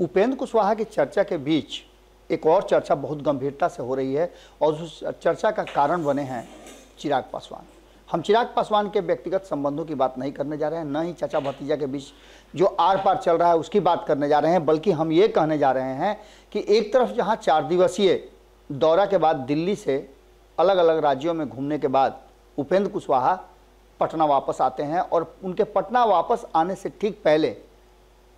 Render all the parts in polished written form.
उपेंद्र कुशवाहा की चर्चा के बीच एक और चर्चा बहुत गंभीरता से हो रही है और उस चर्चा का कारण बने हैं चिराग पासवान। हम चिराग पासवान के व्यक्तिगत संबंधों की बात नहीं करने जा रहे हैं, न ही चाचा भतीजा के बीच जो आर पार चल रहा है उसकी बात करने जा रहे हैं, बल्कि हम ये कहने जा रहे हैं कि एक तरफ जहां 4 दिवसीय दौरा के बाद दिल्ली से अलग अलग राज्यों में घूमने के बाद उपेंद्र कुशवाहा पटना वापस आते हैं और उनके पटना वापस आने से ठीक पहले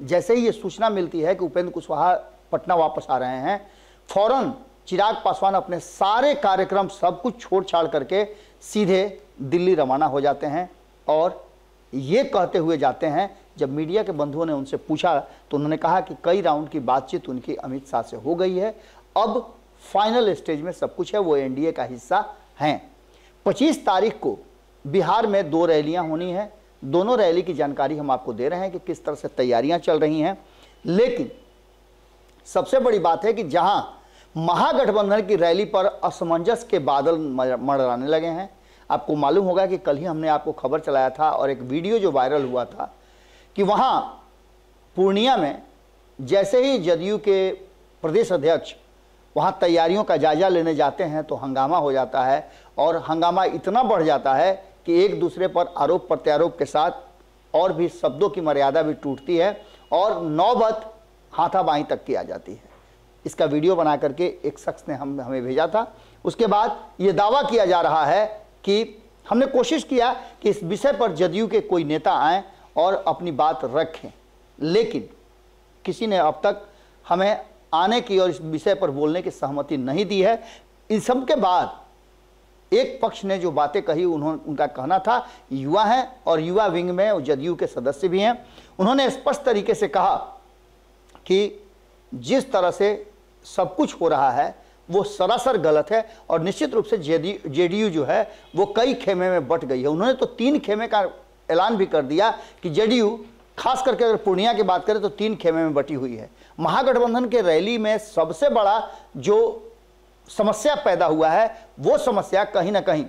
जैसे ही ये सूचना मिलती है कि उपेंद्र कुशवाहा पटना वापस आ रहे हैं, फौरन चिराग पासवान अपने सारे कार्यक्रम सब कुछ छोड़ छाड़ करके सीधे दिल्ली रवाना हो जाते हैं और ये कहते हुए जाते हैं, जब मीडिया के बंधुओं ने उनसे पूछा तो उन्होंने कहा कि कई राउंड की बातचीत उनकी अमित शाह से हो गई है, अब फाइनल स्टेज में सब कुछ है, वो एनडीए का हिस्सा हैं। 25 तारीख को बिहार में 2 रैलियां होनी है, दोनों रैली की जानकारी हम आपको दे रहे हैं कि किस तरह से तैयारियां चल रही हैं। लेकिन सबसे बड़ी बात है कि जहां महागठबंधन की रैली पर असमंजस के बादल मंडराने लगे हैं। आपको मालूम होगा कि कल ही हमने आपको खबर चलाया था और एक वीडियो जो वायरल हुआ था कि वहां पूर्णिया में जैसे ही जदयू के प्रदेश अध्यक्ष वहां तैयारियों का जायजा लेने जाते हैं तो हंगामा हो जाता है और हंगामा इतना बढ़ जाता है कि एक दूसरे पर आरोप प्रत्यारोप के साथ और भी शब्दों की मर्यादा भी टूटती है और नौबत हाथापाई तक की आ जाती है। इसका वीडियो बना करके एक शख्स ने हमें भेजा था। उसके बाद ये दावा किया जा रहा है कि हमने कोशिश किया कि इस विषय पर जदयू के कोई नेता आएँ और अपनी बात रखें, लेकिन किसी ने अब तक हमें आने की और इस विषय पर बोलने की सहमति नहीं दी है। इन सब के बाद एक पक्ष ने जो बातें कही, उनका कहना था, युवा हैं और युवा विंग में जदयू के सदस्य भी हैं, उन्होंने स्पष्ट तरीके से कहा कि जिस तरह से सब कुछ हो रहा है वो सरासर गलत है और निश्चित रूप से जेडीयू जो है वो कई खेमे में बंट गई है। उन्होंने तो 3 खेमे का ऐलान भी कर दिया कि जेडीयू खास करके अगर पूर्णिया की बात करें तो 3 खेमे में बटी हुई है। महागठबंधन के रैली में सबसे बड़ा जो समस्या पैदा हुआ है वो समस्या कहीं ना कहीं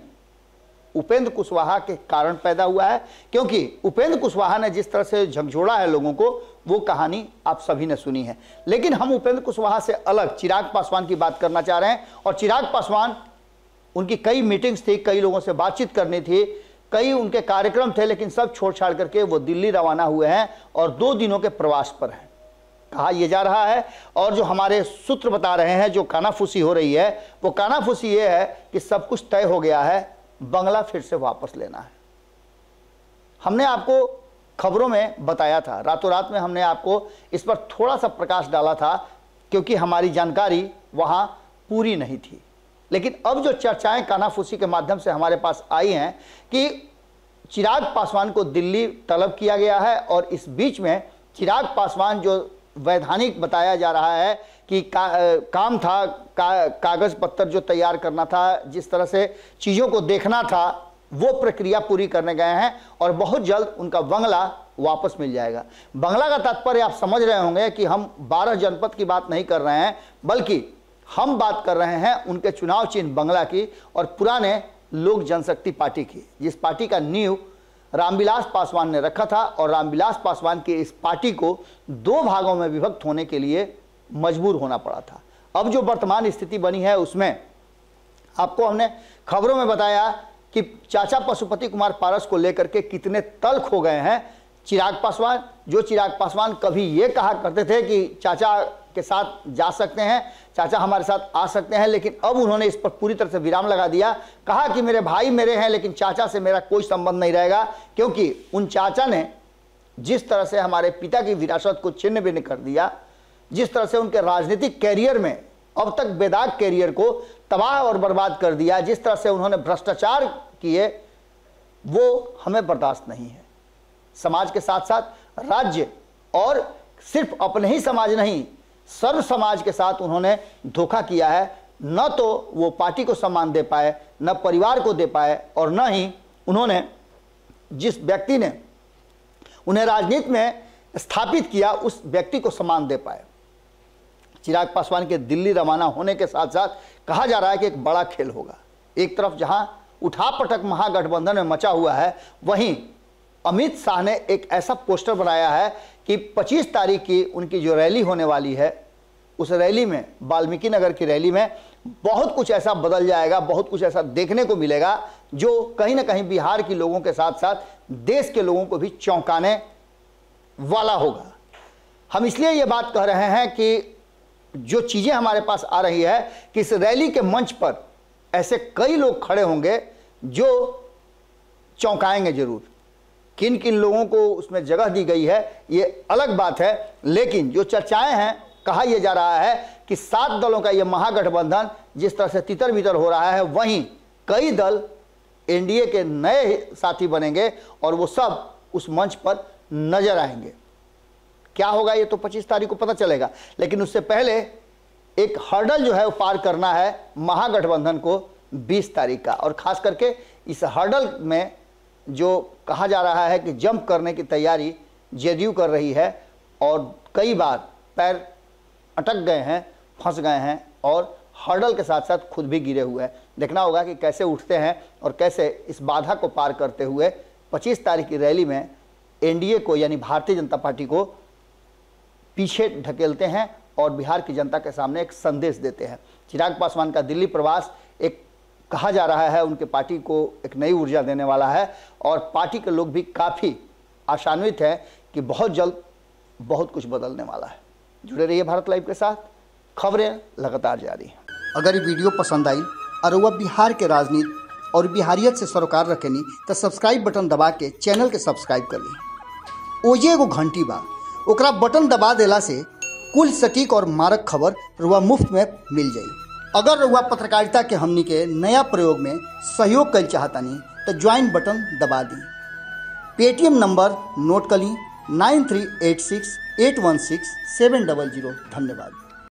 उपेंद्र कुशवाहा के कारण पैदा हुआ है, क्योंकि उपेंद्र कुशवाहा ने जिस तरह से झकझोड़ा है लोगों को वो कहानी आप सभी ने सुनी है। लेकिन हम उपेंद्र कुशवाहा से अलग चिराग पासवान की बात करना चाह रहे हैं और चिराग पासवान, उनकी कई मीटिंग्स थी, कई लोगों से बातचीत करनी थी, कई उनके कार्यक्रम थे, लेकिन सब छोड़ छाड़ करके वो दिल्ली रवाना हुए हैं और 2 दिनों के प्रवास पर हैं कहा यह जा रहा है। और जो हमारे सूत्र बता रहे हैं, जो कानाफूसी हो रही है वो कानाफूसी ये है कि सब कुछ तय हो गया है, बंगला फिर से वापस लेना है। हमने आपको खबरों में बताया था, रातों रात में हमने आपको इस पर थोड़ा सा प्रकाश डाला था क्योंकि हमारी जानकारी वहां पूरी नहीं थी। लेकिन अब जो चर्चाएं कानाफूसी के माध्यम से हमारे पास आई हैं कि चिराग पासवान को दिल्ली तलब किया गया है और इस बीच में चिराग पासवान जो वैधानिक बताया जा रहा है कि काम था, कागज पत्तर जो तैयार करना था, जिस तरह से चीज़ों को देखना था, वो प्रक्रिया पूरी करने गए हैं और बहुत जल्द उनका बंगला वापस मिल जाएगा। बंगला का तात्पर्य आप समझ रहे होंगे कि हम 12 जनपद की बात नहीं कर रहे हैं, बल्कि हम बात कर रहे हैं उनके चुनाव चिन्ह बंगला की और पुराने लोक जनशक्ति पार्टी की, जिस पार्टी का नींव रामविलास पासवान ने रखा था और रामविलास पासवान की इस पार्टी को 2 भागों में विभक्त होने के लिए मजबूर होना पड़ा था। अब जो वर्तमान स्थिति बनी है उसमें आपको हमने खबरों में बताया कि चाचा पशुपति कुमार पारस को लेकर के कितने तल्ख हो गए हैं चिराग पासवान। जो चिराग पासवान कभी ये कहा करते थे कि चाचा के साथ जा सकते हैं, चाचा हमारे साथ आ सकते हैं, लेकिन अब उन्होंने इस पर पूरी तरह से विराम लगा दिया, कहा कि मेरे भाई मेरे हैं लेकिन चाचा से मेरा कोई संबंध नहीं रहेगा, क्योंकि उन चाचा ने जिस तरह से हमारे पिता की विरासत को छिन्न भिन्न कर दिया, जिस तरह से उनके राजनीतिक कैरियर में अब तक बेदाग कैरियर को तबाह और बर्बाद कर दिया, जिस तरह से उन्होंने भ्रष्टाचार किए, वो हमें बर्दाश्त नहीं है। समाज के साथ साथ राज्य और सिर्फ अपने ही समाज नहीं, सर्व समाज के साथ उन्होंने धोखा किया है। न तो वो पार्टी को सम्मान दे पाए, न परिवार को दे पाए और न ही उन्होंने जिस व्यक्ति ने उन्हें राजनीति में स्थापित किया उस व्यक्ति को सम्मान दे पाए। चिराग पासवान के दिल्ली रवाना होने के साथ साथ कहा जा रहा है कि एक बड़ा खेल होगा। एक तरफ जहां उठापटक महागठबंधन में मचा हुआ है, वहीं अमित शाह ने एक ऐसा पोस्टर बनाया है कि 25 तारीख की उनकी जो रैली होने वाली है, उस रैली में, वाल्मीकि नगर की रैली में बहुत कुछ ऐसा बदल जाएगा, बहुत कुछ ऐसा देखने को मिलेगा जो कहीं ना कहीं बिहार के लोगों के साथ साथ देश के लोगों को भी चौंकाने वाला होगा। हम इसलिए ये बात कह रहे हैं कि जो चीज़ें हमारे पास आ रही है कि इस रैली के मंच पर ऐसे कई लोग खड़े होंगे जो चौंकाएंगे जरूर। किन किन लोगों को उसमें जगह दी गई है ये अलग बात है, लेकिन जो चर्चाएं हैं, कहा यह जा रहा है कि 7 दलों का यह महागठबंधन जिस तरह से तितर बितर हो रहा है, वहीं कई दल एनडीए के नए साथी बनेंगे और वो सब उस मंच पर नजर आएंगे। क्या होगा ये तो 25 तारीख को पता चलेगा, लेकिन उससे पहले एक हर्डल जो है वो पार करना है महागठबंधन को 20 तारीख का। और खास करके इस हर्डल में जो कहा जा रहा है कि जंप करने की तैयारी जेडीयू कर रही है और कई बार पैर अटक गए हैं, फंस गए हैं और हर्डल के साथ साथ खुद भी गिरे हुए हैं। देखना होगा कि कैसे उठते हैं और कैसे इस बाधा को पार करते हुए 25 तारीख की रैली में एनडीए को यानी भारतीय जनता पार्टी को पीछे ढकेलते हैं और बिहार की जनता के सामने एक संदेश देते हैं। चिराग पासवान का दिल्ली प्रवास एक कहा जा रहा है उनके पार्टी को एक नई ऊर्जा देने वाला है और पार्टी के लोग भी काफ़ी आशान्वित हैं कि बहुत जल्द बहुत कुछ बदलने वाला है। जुड़े रहिए भारत लाइव के साथ, खबरें लगातार जारी हैं। अगर ये वीडियो पसंद आई और वह बिहार के राजनीति और बिहारियत से सरोकार रखेनी तो सब्सक्राइब बटन दबा के चैनल के सब्सक्राइब कर ली। ओजे एगो घंटी बा, ओकरा बटन दबा देला से कुल सटीक और मारक खबर रुआ मुफ्त में मिल जाई। अगर रुआ पत्रकारिता के हमनी के नया प्रयोग में सहयोग कर चाहतानी तो ज्वाइन बटन दबा दी। पेटीएम नंबर नोट कर ली 9386816700। धन्यवाद।